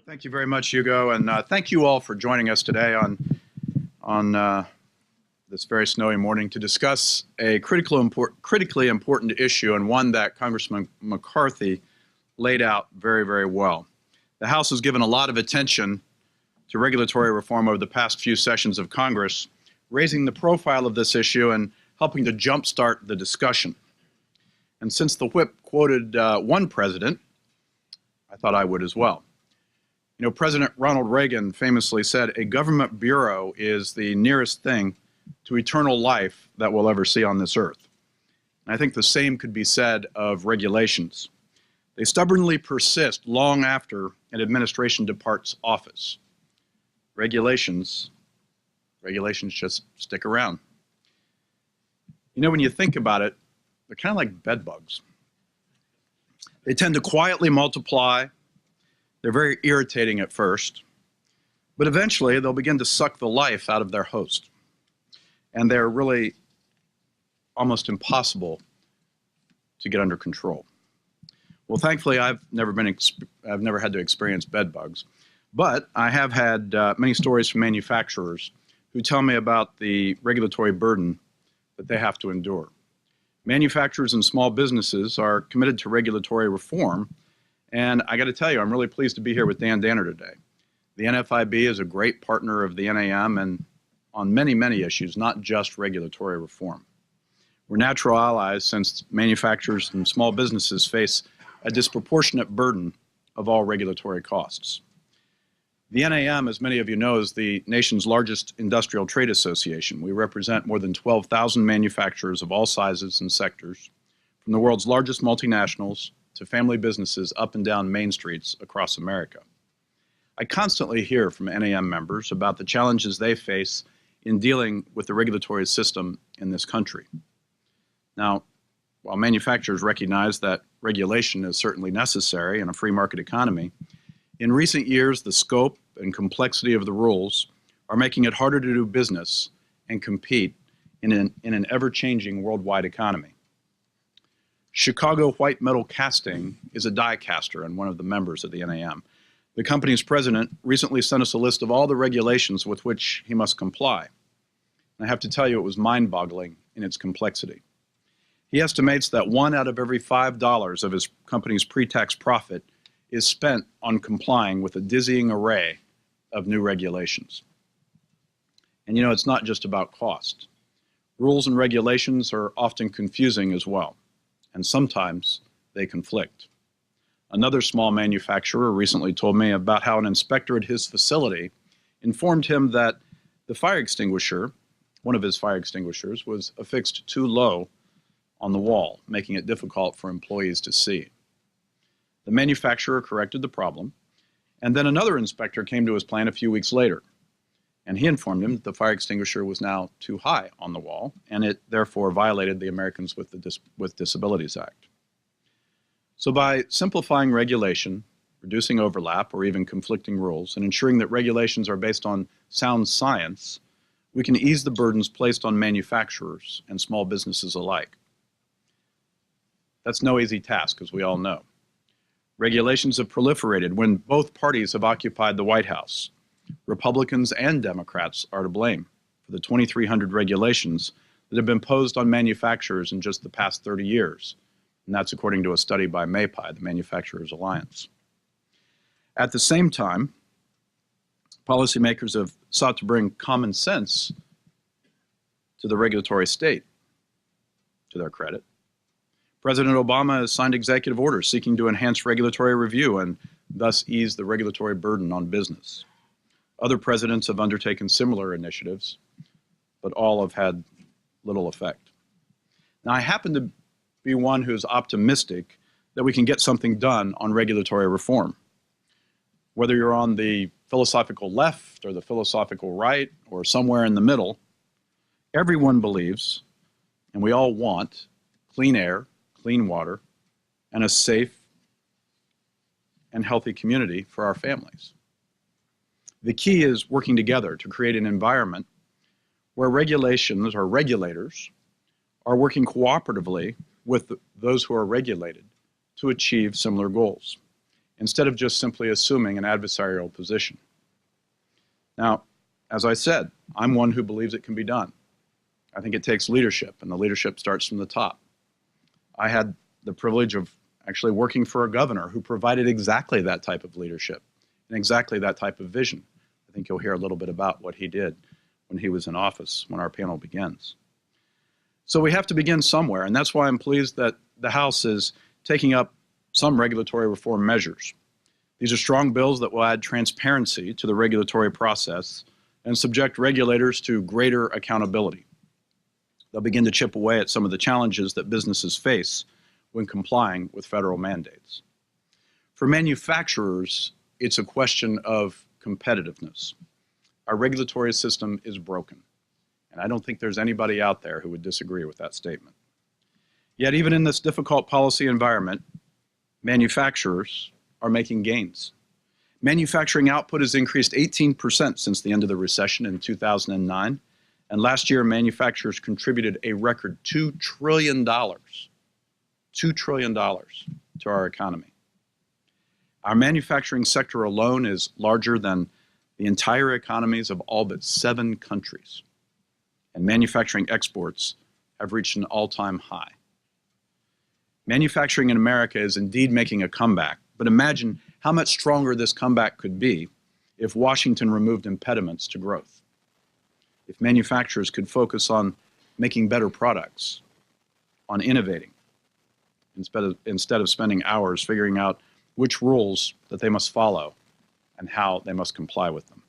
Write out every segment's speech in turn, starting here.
Thank you very much, Hugo, and thank you all for joining us today on this very snowy morning to discuss a critically important issue, and one that Congressman McCarthy laid out very, very well. The House has given a lot of attention to regulatory reform over the past few sessions of Congress, raising the profile of this issue and helping to jumpstart the discussion. And since the whip quoted one president, I thought I would as well. You know, President Ronald Reagan famously said, "A government bureau is the nearest thing to eternal life that we'll ever see on this earth." And I think the same could be said of regulations. They stubbornly persist long after an administration departs office. Regulations just stick around. You know, when you think about it, they're kind of like bed bugs. They tend to quietly multiply. They're very irritating at first, but eventually they'll begin to suck the life out of their host. And they're really almost impossible to get under control. Well, thankfully, I've never had to experience bed bugs, but I have had many stories from manufacturers who tell me about the regulatory burden that they have to endure. Manufacturers and small businesses are committed to regulatory reform, and I got to tell you, I'm really pleased to be here with Dan Danner today. The NFIB is a great partner of the NAM and on many, many issues, not just regulatory reform. We're natural allies since manufacturers and small businesses face a disproportionate burden of all regulatory costs. The NAM, as many of you know, is the nation's largest industrial trade association. We represent more than 12,000 manufacturers of all sizes and sectors, from the world's largest multinationals to family businesses up and down main streets across America. I constantly hear from NAM members about the challenges they face in dealing with the regulatory system in this country. Now, while manufacturers recognize that regulation is certainly necessary in a free market economy, in recent years the scope and complexity of the rules are making it harder to do business and compete in an ever-changing worldwide economy. Chicago White Metal Casting is a die caster and one of the members of the NAM. The company's president recently sent us a list of all the regulations with which he must comply. And I have to tell you, it was mind-boggling in its complexity. He estimates that 1 out of every $5 of his company's pre-tax profit is spent on complying with a dizzying array of new regulations. And you know, it's not just about cost. Rules and regulations are often confusing as well, and sometimes they conflict. Another small manufacturer recently told me about how an inspector at his facility informed him that the fire extinguisher, one of his fire extinguishers, was affixed too low on the wall, making it difficult for employees to see. The manufacturer corrected the problem, and then another inspector came to his plant a few weeks later, and he informed him that the fire extinguisher was now too high on the wall, and it therefore violated the Americans with Disabilities Act. So by simplifying regulation, reducing overlap or even conflicting rules, and ensuring that regulations are based on sound science, we can ease the burdens placed on manufacturers and small businesses alike. That's no easy task, as we all know. Regulations have proliferated when both parties have occupied the White House. Republicans and Democrats are to blame for the 2,300 regulations that have been imposed on manufacturers in just the past 30 years. And that's according to a study by MAPI, the Manufacturers Alliance. At the same time, policymakers have sought to bring common sense to the regulatory state, to their credit. President Obama has signed executive orders seeking to enhance regulatory review and thus ease the regulatory burden on business. Other presidents have undertaken similar initiatives, but all have had little effect. Now, I happen to be one who's optimistic that we can get something done on regulatory reform. Whether you're on the philosophical left or the philosophical right or somewhere in the middle, everyone believes, and we all want, clean air, clean water, and a safe and healthy community for our families. The key is working together to create an environment where regulations or regulators are working cooperatively with those who are regulated to achieve similar goals. instead of just simply assuming an adversarial position. Now, as I said, I'm one who believes it can be done. I think it takes leadership, and the leadership starts from the top. I had the privilege of actually working for a governor who provided exactly that type of leadership and exactly that type of vision. I think you'll hear a little bit about what he did when he was in office when our panel begins. So we have to begin somewhere, and that's why I'm pleased that the House is taking up some regulatory reform measures. These are strong bills that will add transparency to the regulatory process and subject regulators to greater accountability. They'll begin to chip away at some of the challenges that businesses face when complying with federal mandates. For manufacturers, it's a question of competitiveness. Our regulatory system is broken, and I don't think there's anybody out there who would disagree with that statement. Yet even in this difficult policy environment, manufacturers are making gains. Manufacturing output has increased 18% since the end of the recession in 2009, and last year manufacturers contributed a record $2 trillion to our economy. Our manufacturing sector alone is larger than the entire economies of all but 7 countries, and manufacturing exports have reached an all-time high. Manufacturing in America is indeed making a comeback, but imagine how much stronger this comeback could be if Washington removed impediments to growth. If manufacturers could focus on making better products, on innovating, instead of spending hours figuring out which rules that they must follow and how they must comply with them.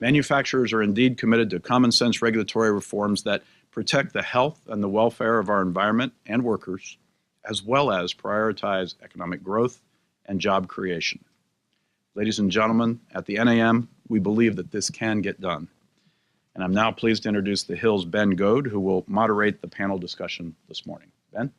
Manufacturers are indeed committed to common sense regulatory reforms that protect the health and the welfare of our environment and workers, as well as prioritize economic growth and job creation. Ladies and gentlemen, at the NAM, we believe that this can get done. And I'm now pleased to introduce the Hill's Ben Goad, who will moderate the panel discussion this morning. Ben?